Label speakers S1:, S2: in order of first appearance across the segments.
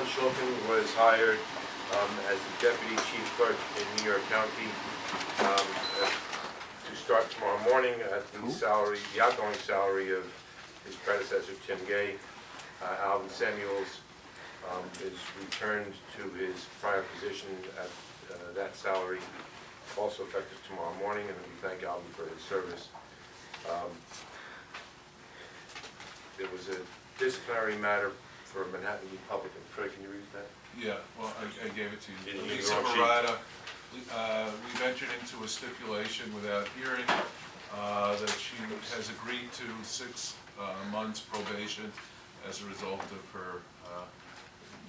S1: Schulkin was hired as the Deputy Chief Clerk in New York County to start tomorrow morning at the salary, the outgoing salary of his predecessor, Tim Gay. Alvin Samuels is returned to his prior position at that salary, also effective tomorrow morning, and we thank Alvin for his service. There was a disciplinary matter for Manhattan Republican. Fred, can you read that?
S2: Yeah, well, I gave it to you.
S1: You need
S2: Lisa
S1: the wrong sheet.
S2: Murata, we've entered into a stipulation without hearing that she has agreed to 6 months probation as a result of her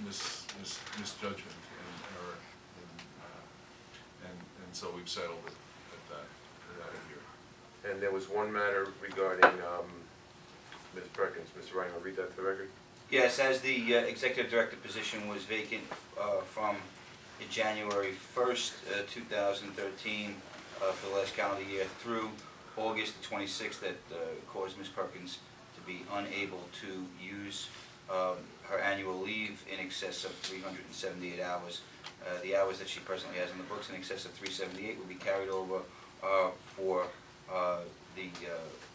S2: misjudgment and error. And so we've settled it at that here.
S1: And there was one matter regarding Ms. Perkins. Mr. Ryan, will read that to the record?
S3: Yes, as the executive director position was vacant from January 1st, 2013 for the last calendar year through August the 26th, that caused Ms. Perkins to be unable to use her annual leave in excess of 378 hours. The hours that she presently has on the books in excess of 378 will be carried over for the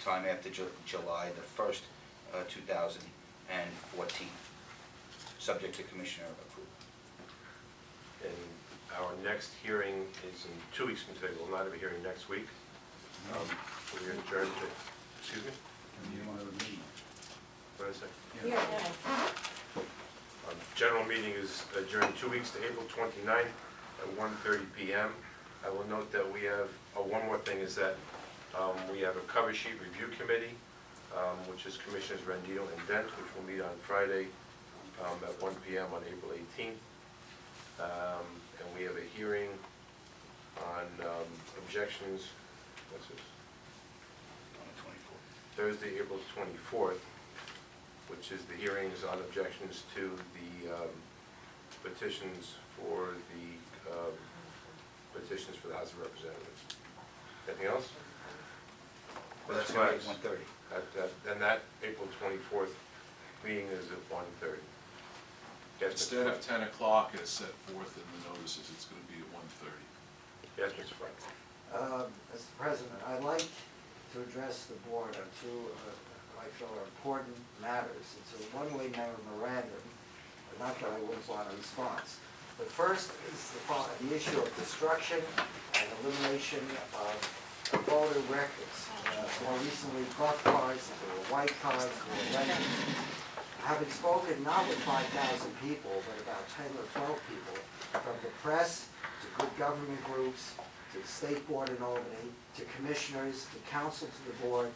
S3: time after July the 1st, 2014, subject to Commissioner approval.
S1: And our next hearing is in 2 weeks from today. We will not have a hearing next week. We're adjourned to, excuse me? What did I say? General meeting is adjourned 2 weeks to April 29th at 1:30 p.m. I will note that we have, one more thing is that we have a cover sheet review committee, which is Commissioners Rendino and Dent, which will meet on Friday at 1 p.m. on April 18th. And we have a hearing on objections, what's this?
S3: On the 24th.
S1: Thursday, April 24th, which is the hearings on objections to the petitions for the House of Representatives. Anything else?
S3: Well, that's right, 1:30.
S1: And that April 24th meeting is at 1:30. Yes,
S2: Instead of 10 o'clock as set forth in the notices, it's going to be at 1:30.
S1: Yes, Mr. Frank.
S4: Mr. President, I'd like to address the board on 2 I feel are important matters. It's a one-way memorandum, but not that I wouldn't want a response. The first is the issue of destruction and elimination of voter records. More recently, buck cards, there were white cards, there were red cards. Having spoken not with 5,000 people, but about 10 or 12 people, from the press to good government groups, to the State Board in Albany, to commissioners, to counsel to the board,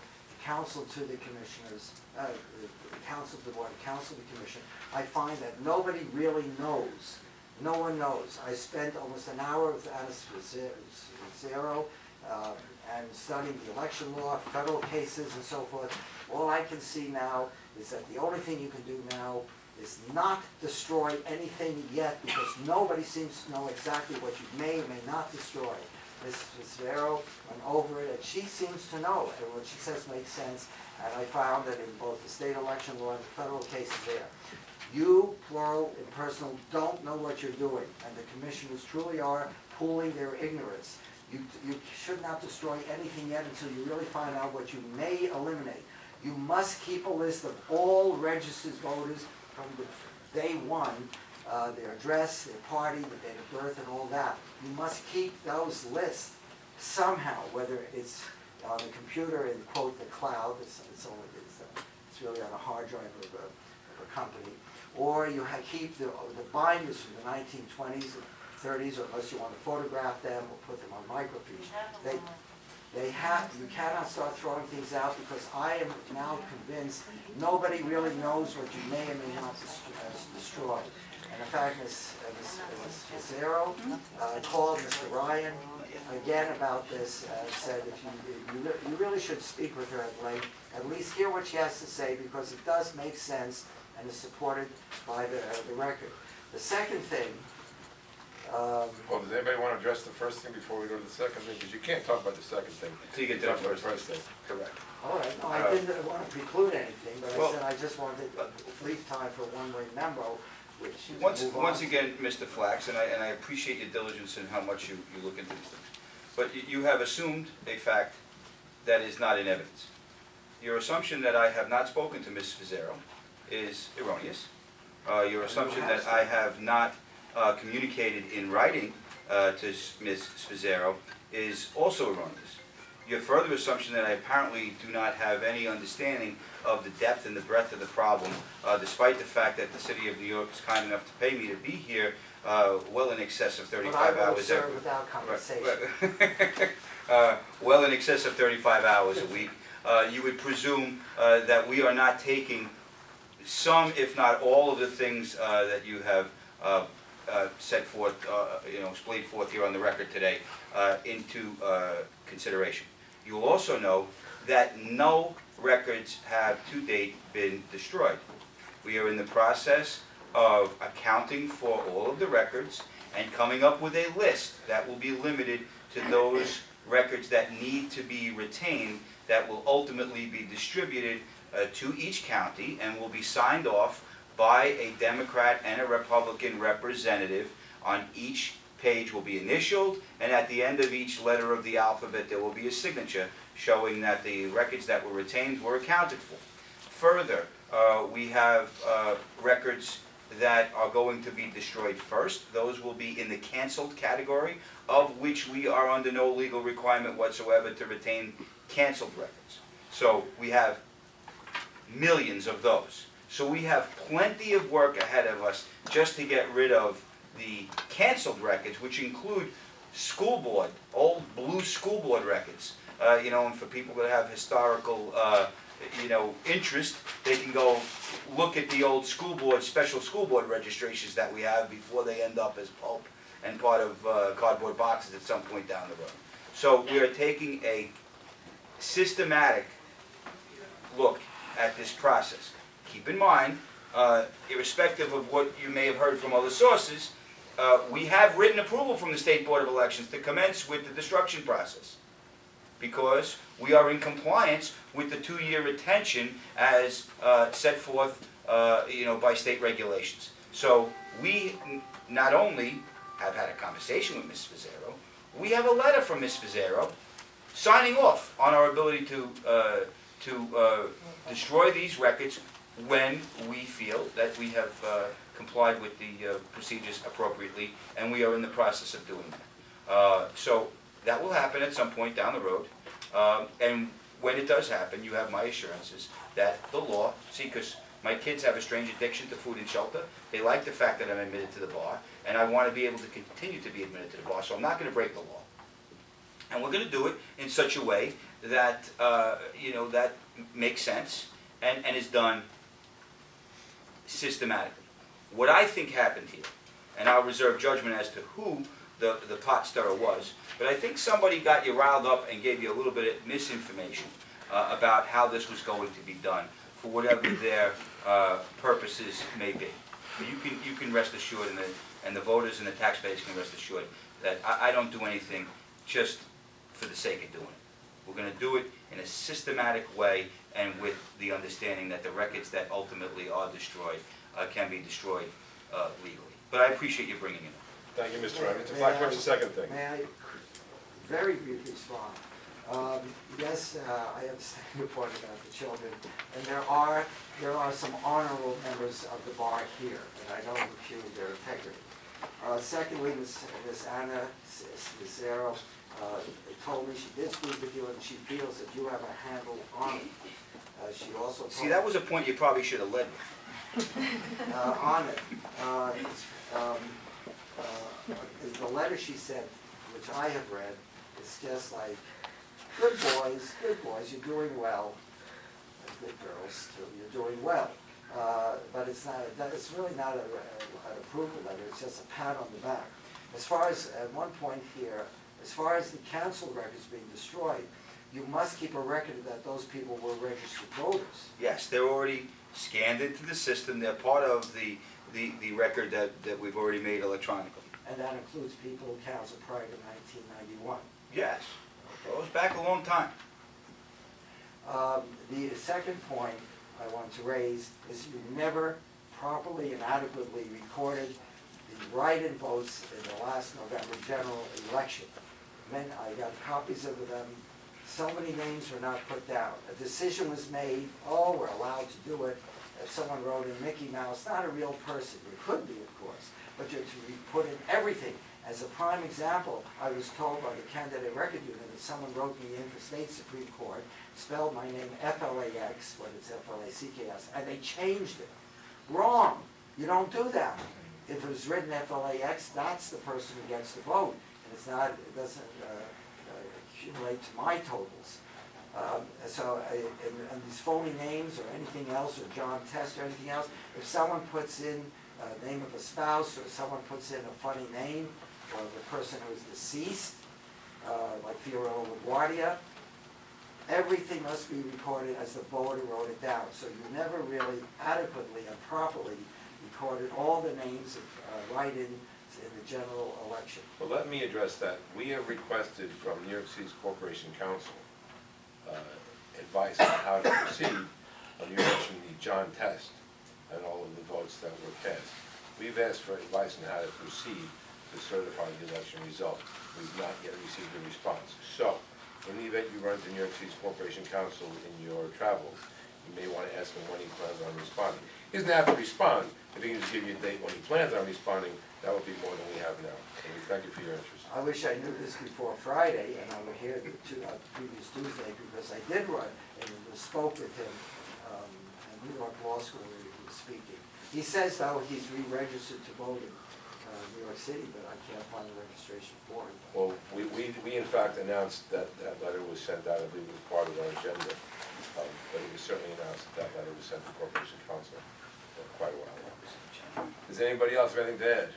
S4: counsel to the commissioners, the counsel to the board, counsel to the commission, I find that nobody really knows. No one knows. I spent almost an hour with Anis Zero and studying the election law, federal cases, and so forth. All I can see now is that the only thing you can do now is not destroy anything yet, because nobody seems to know exactly what you may or may not destroy. Ms. Vero went over it, and she seems to know, and what she says makes sense, and I found that in both the state election law and the federal cases there. You, plural and personal, don't know what you're doing, and the commissioners truly are pooling their ignorance. You should not destroy anything yet until you really find out what you may eliminate. You must keep a list of all registered voters from the day one, their address, their party, the date of birth, and all that. You must keep those lists somehow, whether it's on the computer in, quote, the cloud, it's really on a hard drive of a company, or you keep the binders from the 1920s and 30s, or unless you want to photograph them or put them on microfiche. You cannot start throwing things out, because I am now convinced nobody really knows what you may or may not destroy. And in fact, Ms. Zero called Mr. Ryan again about this, said if you really should speak with her at length, at least hear what she has to say, because it does make sense and is supported by the record. The second thing,
S1: Well, does anybody want to address the first thing before we go to the second thing? Because you can't talk about the second thing.
S3: Till you get to
S1: Talk
S3: the
S1: about
S3: first
S1: thing. Correct.
S4: all right, no, I didn't want to preclude anything, but I said I just wanted brief time for one-way memo. which is
S3: Once
S4: move on.
S3: again, Mr. Flax, and I appreciate your diligence and how much you look into these things, but you have assumed a fact that is not in evidence. Your assumption that I have not spoken to Ms. Fazero is erroneous. Your assumption that I have not communicated in writing to Ms. Fazero is also erroneous. Your further assumption that I apparently do not have any understanding of the depth and the breadth of the problem, despite the fact that the City of New York is kind enough to pay me to be here well in excess of 35
S4: But I will
S3: hours.
S4: serve without compensation.
S3: Well in excess of 35 hours a week. You would presume that we are not taking some, if not all, of the things that you have set forth, splayed forth here on the record today into consideration. You will also know that no records have to date been destroyed. We are in the process of accounting for all of the records and coming up with a list that will be limited to those records that need to be retained, that will ultimately be distributed to each county and will be signed off by a Democrat and a Republican representative. On each page will be initialed, and at the end of each letter of the alphabet there will be a signature showing that the records that were retained were accounted for. Further, we have records that are going to be destroyed first. Those will be in the canceled category, of which we are under no legal requirement whatsoever to retain canceled records. So we have millions of those. So we have plenty of work ahead of us just to get rid of the canceled records, which include school board, old blue school board records. And for people that have historical, interest, they can go look at the old school board, special school board registrations that we have before they end up as pulp and part of cardboard boxes at some point down the road. So we are taking a systematic look at this process. Keep in mind, irrespective of what you may have heard from other sources, we have written approval from the State Board of Elections to commence with the destruction process, because we are in compliance with the 2-year retention as set forth by state regulations. So we not only have had a conversation with Ms. Fazero, we have a letter from Ms. Fazero signing off on our ability to destroy these records when we feel that we have complied with the procedures appropriately, and we are in the process of doing that. So that will happen at some point down the road, and when it does happen, you have my assurances that the law, because my kids have a strange addiction to food and shelter, they like the fact that I'm admitted to the bar, and I want to be able to continue to be admitted to the bar, so I'm not going to break the law. And we're going to do it in such a way that, that makes sense and is done systematically. What I think happened here, and I'll reserve judgment as to who the pot stirrer was, but I think somebody got you riled up and gave you a little bit of misinformation about how this was going to be done for whatever their purposes may be. You can rest assured, and the voters and the taxpayers can rest assured that I don't do anything just for the sake of doing it. We're going to do it in a systematic way and with the understanding that the records that ultimately are destroyed can be destroyed legally. But I appreciate you bringing it up.
S1: Thank you, Mr. Ryan. Mr. Flack, what's the second thing?
S4: May I very briefly respond? Yes, I understand your point about the children, and there are some honorable members of the bar here, and I don't impugn their integrity. Secondly, Ms. Anna Fazero told me she did speak with you, and she feels that you have a handle on it. She also told
S3: See, that was a point you probably should have led with.
S4: on it. The letter she sent, which I have read, is just like, good boys, you're doing well. And good girls, too, you're doing well. But it's really not an approval letter, it's just a pat on the back. As far as, at one point here, as far as the council records being destroyed, you must keep a record that those people were registered voters.
S3: Yes, they're already scanned into the system. They're part of the record that we've already made electronically.
S4: And that includes people who counseled prior to 1991.
S3: Yes, it goes back a long time.
S4: The second point I want to raise is you never properly and adequately recorded the write-in votes in the last November general election. I got copies of them. So many names were not put down. A decision was made, oh, we're allowed to do it. If someone wrote in Mickey Mouse, not a real person, it could be, of course, but you put in everything. As a prime example, I was told by the candidate record unit that someone wrote me in for state Supreme Court, spelled my name F-L-A-X, when it's F-L-A-C-K-S, and they changed it. Wrong. You don't do that. If it was written F-L-A-X, that's the person who gets the vote, and it's not, it doesn't accumulate to my totals. And these phony names or anything else, or John Test or anything else, if someone puts in a name of a spouse, or someone puts in a funny name, or the person who is deceased, like Fiorello LaGuardia, everything must be recorded as the voter wrote it down. So you never really adequately and properly recorded all the names of write-ins in the general election.
S1: Well, let me address that. We have requested from New York City's Corporation Council advice on how to proceed when you mentioned the John Test and all of the votes that were cast. We've asked for advice on how to proceed to certify the election result. We've not yet received a response. So, in the event you run to New York City's Corporation Council in your travels, you may want to ask him when he plans on responding. He doesn't have to respond. If he can just give you a date when he plans on responding, that would be more than we have now. So we thank you for your interest.
S4: I wish I knew this before Friday, and I were here the previous Tuesday, because I did run and spoke with him at New York Law School where he was speaking. He says, though, he's re-registered to vote in New York City, but I can't find the registration for him.
S1: Well, we in fact announced that that letter was sent out. I believe it was part of our agenda. But it was certainly announced that that letter was sent to Corporation Council quite a while ago. Does anybody else have anything to add?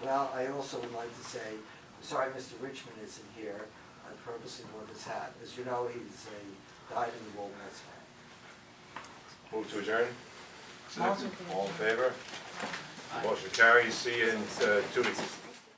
S4: Well, I also would like to say, sorry Mr. Richmond isn't here. I purposely wore this hat. As you know, he's a dyed-in-the-wool Mets fan.
S1: Move to adjourn?
S2: Second.
S1: All in favor? Motion carries. See you in 2 weeks.